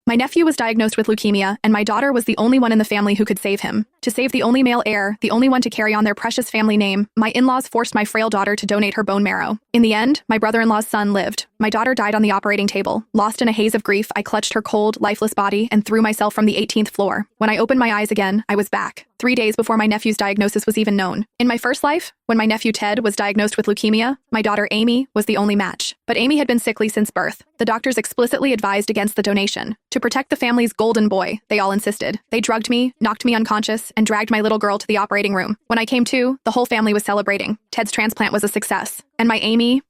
My nephew was diagnosed with leukemia, and my daughter was the only one in the family who could save him. To save the only male heir, the only one to carry on their precious family name, my in-laws forced my frail daughter to donate her bone marrow. In the end, my brother-in-law's son lived. My daughter died on the operating table. Lost in a haze of grief, I clutched her cold, lifeless body and threw myself from the 18th floor. When I opened my eyes again, I was back. 3 days before my nephew's diagnosis was even known. In my first life, when my nephew Ted was diagnosed with leukemia, my daughter Amy was the only match. But Amy had been sickly since birth. The doctors explicitly advised against the donation. To protect the family's golden boy, they all insisted. They drugged me, knocked me unconscious, and dragged my little girl to the operating room. When I came to, the whole family was celebrating. Ted's transplant was a success. And my Amy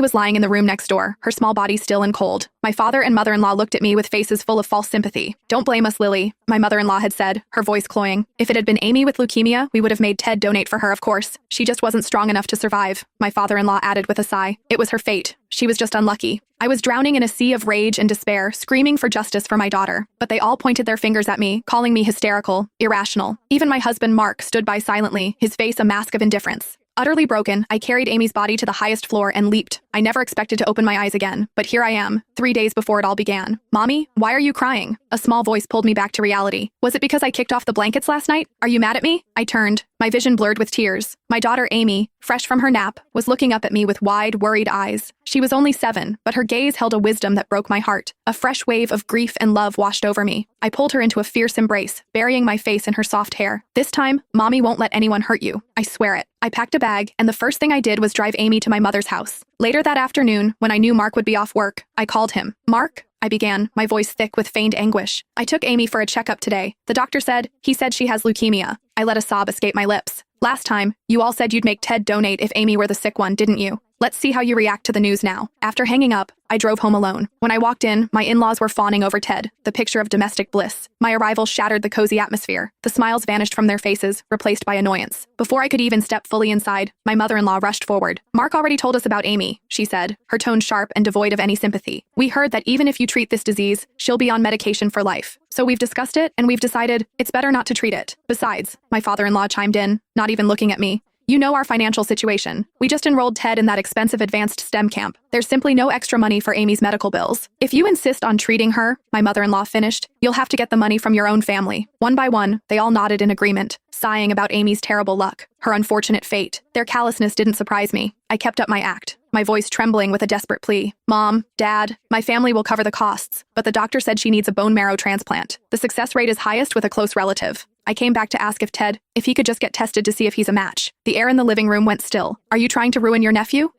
was lying in the room next door, her small body still and cold. My father and mother-in-law looked at me with faces full of false sympathy. "Don't blame us, Lily," my mother-in-law had said, her voice cloying. "If it had been Amy with leukemia, we would have made Ted donate for her, of course. She just wasn't strong enough to survive," my father-in-law added with a sigh. "It was her fate. She was just unlucky." I was drowning in a sea of rage and despair, screaming for justice for my daughter. But they all pointed their fingers at me, calling me hysterical, irrational. Even my husband, Mark, stood by silently, his face a mask of indifference. Utterly broken, I carried Amy's body to the highest floor and leaped. I never expected to open my eyes again, but here I am, 3 days before it all began. "Mommy, why are you crying?" A small voice pulled me back to reality. "Was it because I kicked off the blankets last night? Are you mad at me?" I turned, my vision blurred with tears. My daughter Amy, fresh from her nap, was looking up at me with wide, worried eyes. She was only 7, but her gaze held a wisdom that broke my heart. A fresh wave of grief and love washed over me. I pulled her into a fierce embrace, burying my face in her soft hair. "This time, Mommy won't let anyone hurt you. I swear it." I packed a bag, and the first thing I did was drive Amy to my mother's house. Later that afternoon, when I knew Mark would be off work, I called him. "Mark?" I began, my voice thick with feigned anguish. "I took Amy for a checkup today. The doctor said she has leukemia." I let a sob escape my lips. "Last time, you all said you'd make Ted donate if Amy were the sick one, didn't you? Let's see how you react to the news now." After hanging up, I drove home alone. When I walked in, my in-laws were fawning over Ted, the picture of domestic bliss. My arrival shattered the cozy atmosphere. The smiles vanished from their faces, replaced by annoyance. Before I could even step fully inside, my mother-in-law rushed forward. "Mark already told us about Amy," she said, her tone sharp and devoid of any sympathy. "We heard that even if you treat this disease, she'll be on medication for life. So we've discussed it, and we've decided it's better not to treat it. Besides," my father-in-law chimed in, not even looking at me, "you know our financial situation. We just enrolled Ted in that expensive advanced STEM camp. There's simply no extra money for Amy's medical bills. If you insist on treating her," my mother-in-law finished, "you'll have to get the money from your own family." One by one, they all nodded in agreement, sighing about Amy's terrible luck, her unfortunate fate. Their callousness didn't surprise me. I kept up my act, my voice trembling with a desperate plea. "Mom, Dad, my family will cover the costs, but the doctor said she needs a bone marrow transplant. The success rate is highest with a close relative." I came back to ask if he could just get tested to see if he's a match. The air in the living room went still. "Are you trying to ruin your nephew?"